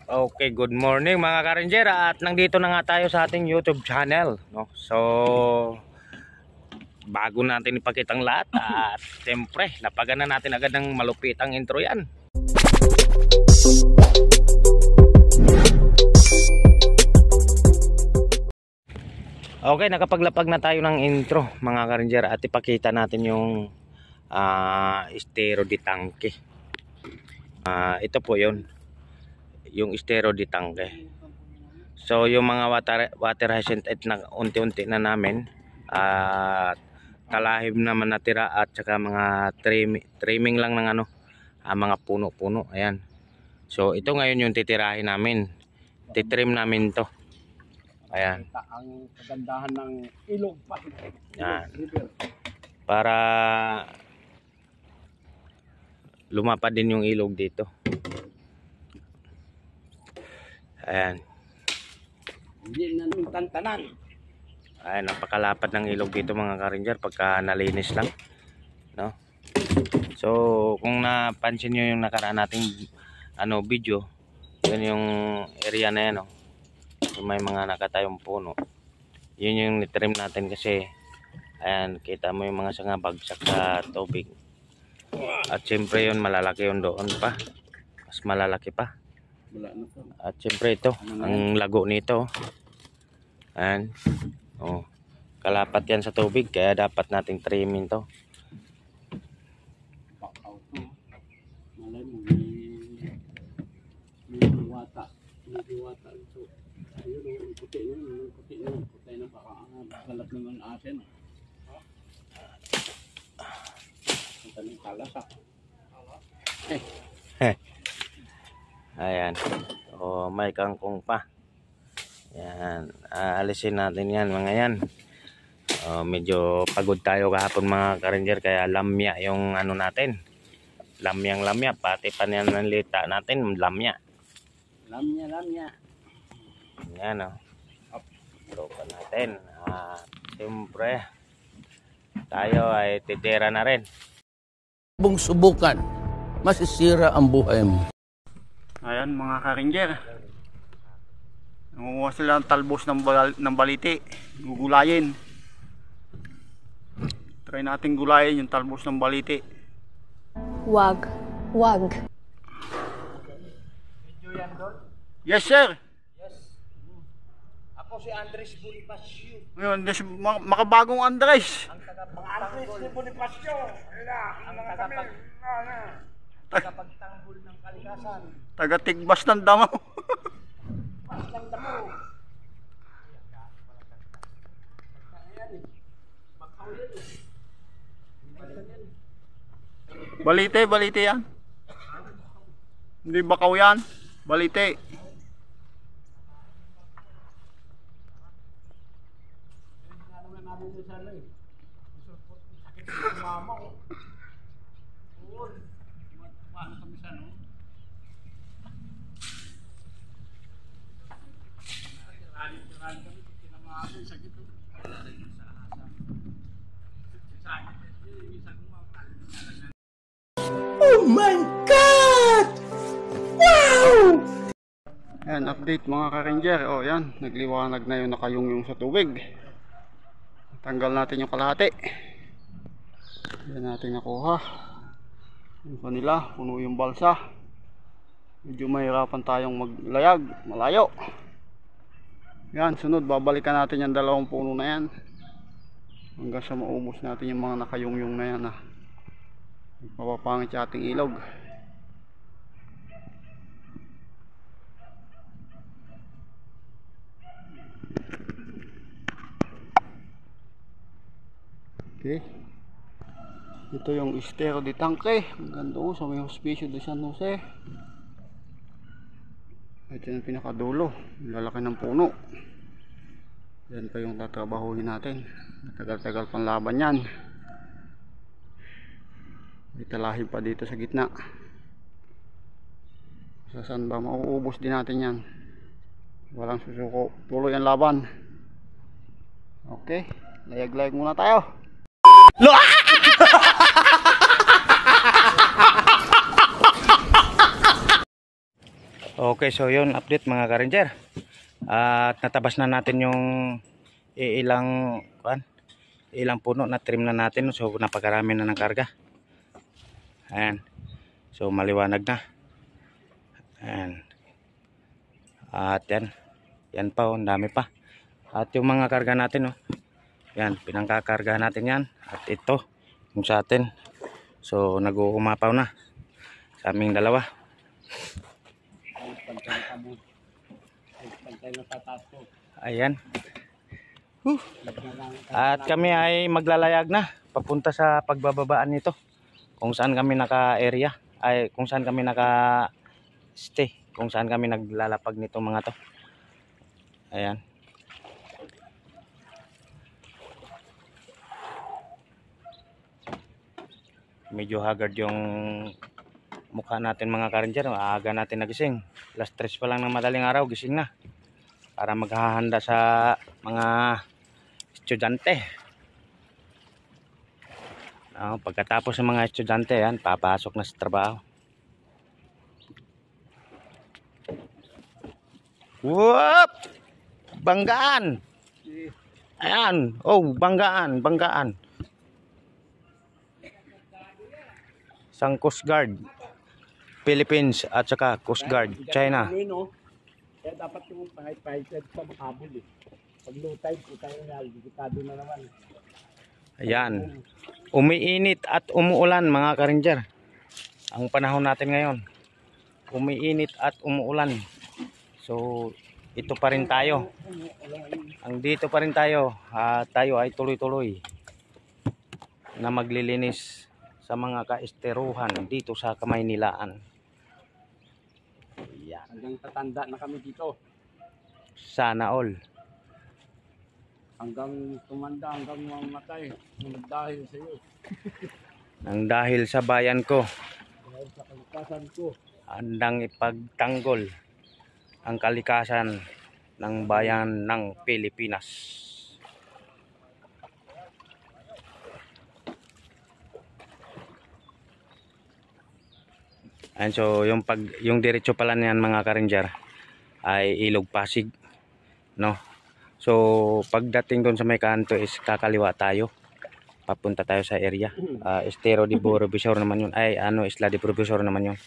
Okay, good morning mga ka-ranger, at nandito na nga tayo sa ating YouTube channel, no? So bago natin ipakita ang lahat, at siyempre napagana natin agad ng malupitang intro yan. Okay, nakapaglapag na tayo ng intro mga ka-ranger, at ipakita natin yung estero de tanque. Ito po yun, yung estero de tanque. So yung mga water hyacinth na unti-unti na namin at talahib naman natira, at saka mga trimming lang ng mga puno-puno. Ayan. So ito ngayon yung titirahin namin. Titrim namin to. Ayan. Ang kagandahan ng ilog pa. Ayan. Para lumapad din yung ilog dito. Ayan. Hindi na nung tantanan. Ayan, napakalapad ng ilog dito mga ka-ranger pagka nalinis lang, no? So kung napansin nyo yung nakaraan nating video, yun yung area na yan, no? Yung may mga nakatayong puno, yun yung nitrim natin kasi ayan, kita mo yung mga sanga bagsak sa tubig. At siyempre yun, malalaki yun doon pa, mas malalaki pa. At siyempre ito, ang lago nito. Ayan. Oh, kalapat yan sa tubig, kaya dapat nating trimming to. Malay mo, may diwata. May diwata ito. Ayun, yung puti na yun. Yung puti na yun. Puti na baka galat naman atin. Ang tanong kalasak. Ayan. Oh, may kangkong pa. Yan, alisin natin yan mga yan. Medyo pagod tayo kahapon mga ka-ranger, kaya lamya yung natin. Lamyang-lamya, pati pananalita natin, lamya. Lamya. Yan o. Tropa natin. Siyempre, tayo ay titira na rin. Bung subukan, masisira ang buhay mo. Ayan mga ka-ranger. Nangunguha sila ng talbos ng baliti. Gugulayin. Try natin gulayin yung talbos ng baliti. Wag. Video yan doon? Yes sir. Yes. Ako si Andres Bonifacio. Ngayon, makabagong Andres. Ang Andres Bonifacio. Ang tagapagtanggol ng kalikasan. Taga-tigbas ng damo. Balite yan. Hindi bakaw yan. Balite. Oh my God! Wow! Ayan, update mga ka-ranger. O yan, nagliwanag na yung nakayungyong sa tubig. Tanggal natin yung kalahati. Yan natin nakuha. Yung kanila, puno yung balsa. Medyo mahirapan tayong maglayag, malayo. Yan, sunod babalikan natin yung dalawang puno na yan hanggang sa maubos natin yung mga nakayungyong na yan. Mapapangit sa ating ilog. Okay, ito yung estero de tanque. Ang ganda sa may Hospicio de San Jose. Ito yung pinakadulo, lalaki ng puno. Yan pa yung tatrabahuhin natin. Matagal-tagal pang laban yan. May talahib pa dito sa gitna. Sa saan ba mauubos din natin yan. Walang susuko, tuloy ang laban. Okay, layag-layag muna tayo. Okay, so yun update mga ka-ranger. At natabas na natin yung ilang puno na trim na natin. So napakarami na ng karga. Ayan. So maliwanag na. Ayan. At yan pa, ang dami pa. At yung mga karga natin, oh, yan, pinangkakarga natin yan. At ito, yung sa atin. So nag-uumapaw na sa aming dalawa. Ayan. At kami ay maglalayag na papunta sa pagbababaan nito. Kung saan kami naka-area, ay kung saan kami naka-stay, kung saan kami naglalapag nito mga to. Ayan. Medyo haggard yung mukha natin mga ka-ranger. Aga natin nagising. Alas 3 pa lang ng madaling araw, gising na. Para maghahanda sa mga estudyante. Pagkatapos ng mga estudyante, yan, papasok na sa trabaho. Whoop! Banggaan! Ayan. Oh, banggaan, banggaan. Isang Coast Guard Philippines at saka Coast Guard China. Kaya dapat yung high tide sa makabul eh. Pag low tide, tayo na, digitado na naman. Ayan. Umiinit at umuulan mga ka-ranger. Ang panahon natin ngayon. Umiinit at umuulan. So, ito pa rin tayo. Dito pa rin tayo. Tayo ay tuloy-tuloy na maglilinis sa mga kaesteruhan dito sa Kamaynilaan. Yan. Hanggang tatanda na kami dito. Sana all. Hanggang tumanda, hanggang mamatay. Dahil sa iyo. Nang dahil sa bayan ko, Dahil sa kalikasan ko. handang ipagtanggol ang kalikasan ng bayan ng Pilipinas. And so yung diretso pala niyan mga ka-ranger ay Ilog Pasig, no? So pagdating doon sa may kanto is kakaliwa tayo. Papunta tayo sa area. Estero de Provisor naman yun. Ay Isla de Provisor naman yun.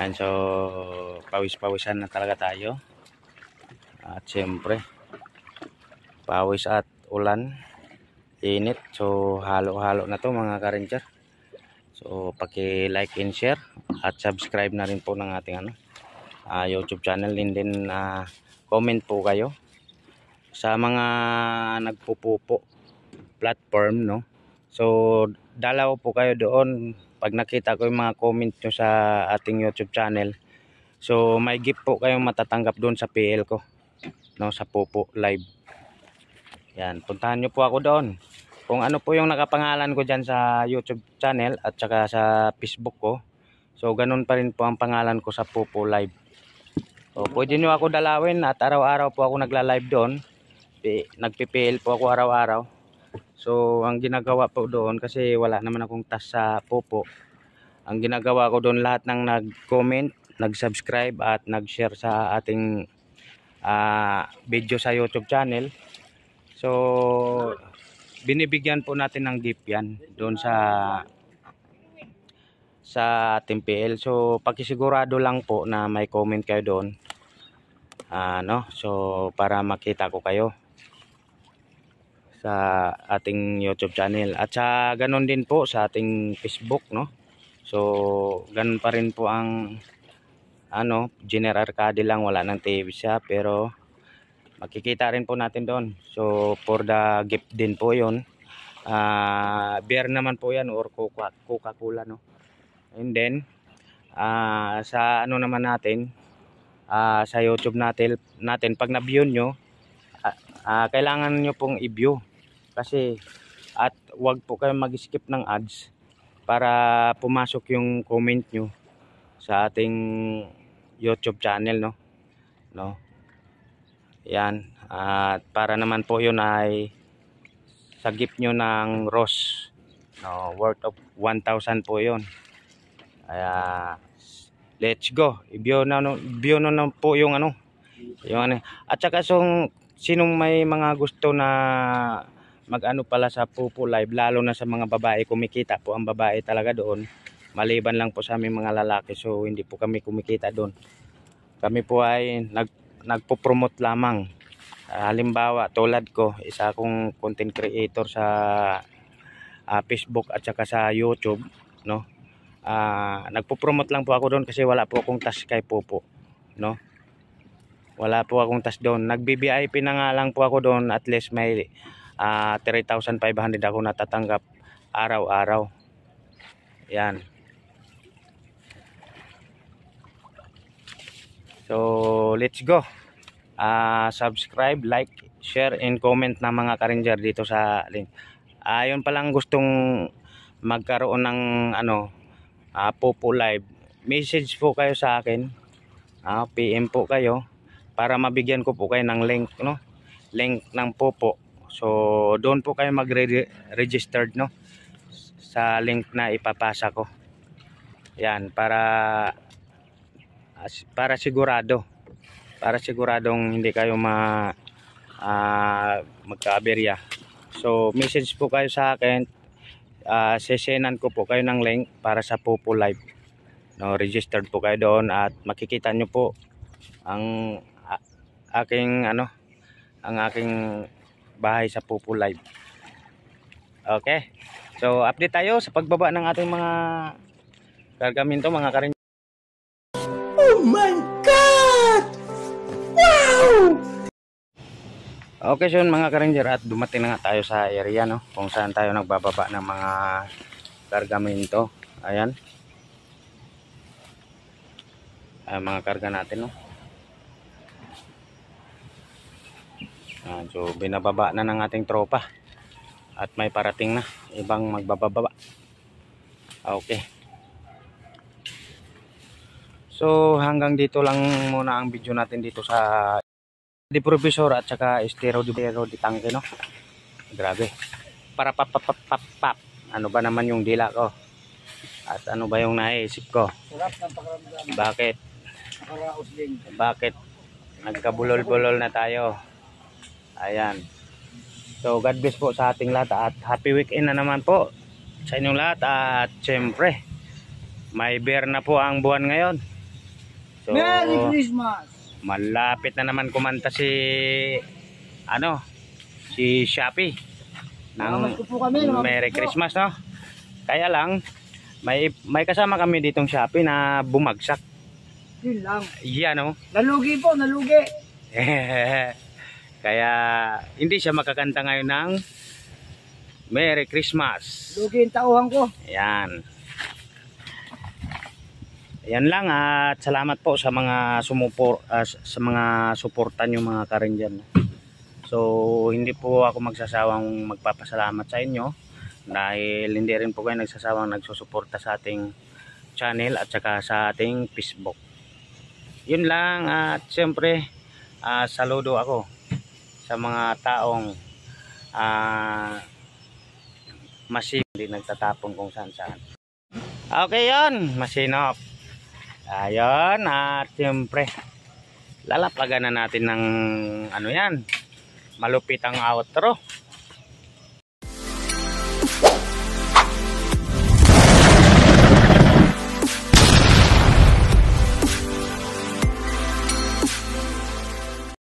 And so pawis-pawisan na talaga tayo. At siyempre pawis at ulan, init. So halo-halo na to mga ka-ranger. So paki-like and share at subscribe na rin po ng ating YouTube channel, and then comment po kayo sa mga nagpupupo platform, no? So dalaw po kayo doon pag nakita ko yung mga comment nyo sa ating YouTube channel. So may gift po kayong matatanggap doon sa PL ko, no, sa Pupo Live. Yan, puntahan nyo po ako doon. Kung ano po yung nakapangalan ko dyan sa YouTube channel at saka sa Facebook ko. So ganun pa rin po ang pangalan ko sa Pupo Live. So pwede nyo ako dalawin at araw-araw po ako nagla-live doon. Nagpipil po ako araw-araw. So ang ginagawa po doon, kasi wala naman akong task sa Pupo, ang ginagawa ko doon, lahat ng nag-comment, nag-subscribe at nag-share sa ating video sa YouTube channel. So binibigyan po natin ng gift yan doon sa ating PL. So pakisigurado lang po na may comment kayo doon, no? So para makita ko kayo sa ating YouTube channel at sa ganon din po sa ating Facebook, no? So ganon pa rin po ang Jenner Arcade lang, wala ng TV siya, pero makikita rin po natin doon. So for the gift din po yun. Beer naman po yan or Coca-Cola, no? And then sa naman natin, sa YouTube natin pag na-view nyo, kailangan nyo pong i-view, kasi at wag po kayo mag-skip ng ads para pumasok yung comment nyo sa ating YouTube channel, no? Yan, at para naman po yun ay sa gift nyo ng rose, no, worth of 1,000 po yun. Kaya let's go. I-view na po yung ano. Yung ano. At saka sinong may mga gusto na mag-ano pala sa Pupo Live, lalo na sa mga babae, kumikita po ang babae talaga doon. Maliban lang po sa aming mga lalaki, so hindi po kami kumikita doon. Kami po ay nagpo-promote lamang. Halimbawa, tulad ko, isa akong content creator sa Facebook at saka sa YouTube, no? Nagpo-promote lang po ako doon kasi wala po akong task kay Pupo, no? Wala po akong task doon. Nag-VIP na nga lang po ako doon, at least may 3,500 ako natatanggap araw-araw. Yan. So, let's go. Subscribe, like, share, and comment na mga ka-ranger dito sa link. Yun palang gustong magkaroon ng Pupo Live. Message po kayo sa akin. PM po kayo para mabigyan ko po kayo ng link, no? Link ng Pupo. So, doon po kayo mag-registered, no? Sa link na ipapasa ko. Yan, para sigurado. Para siguradong hindi kayo magka-aberya. So, message po kayo sa akin. Sesenan ko po kayo ng link para sa Pupo Live. No, registered po kayo doon at makikita nyo po ang aking bahay sa Pupo Live. Okay. So, update tayo sa pagbaba ng ating mga kargamento, mga karin. Oh my God! Wow! Okay, so mga ka-ranger, at dumating na nga tayo sa area, no, kung saan tayo nagbababa ng mga kargamento. Ayan. Mga karga natin, no. So binababa na ng ating tropa at may parating na ibang magbababa. Okay. So hanggang dito lang muna ang video natin dito sa di Professor at saka estero di tangke, no. Grabe. Para pap. Ano ba naman yung dila ko? At ano ba yung naisip ko? Sarap ng pakiramdam. Bakit? Nakaraos din. Bakit nagkabulol-bulol na tayo? Ayan. So God bless po sa ating lahat at happy weekend na naman po sa inyong lahat. At syempre may bear na po ang buwan ngayon. So Merry Christmas! malapit na naman kumanta si Shopee ng Merry Christmas, no? Kaya lang may kasama kami ditong Shopee na bumagsak. Yun lang. Yan, no? Nalugi po, nalugi. Kaya hindi siya makakanta ngayon ng Merry Christmas. Lugi yung tauhan ko. Ayan. Ayan lang, at salamat po sa mga suporta nyo, mga ka-ranger. So hindi po ako magsasawang magpapasalamat sa inyo dahil hindi rin po kayo nagsasawang nagsusuporta sa ating channel at saka sa ating Facebook. Yun lang, at siyempre saludo ako sa mga taong masinop, hindi nagtatapon kung saan saan. Okay, yun, masinop. Ayun, at siyempre lalapagan na natin ng malupit ang outro.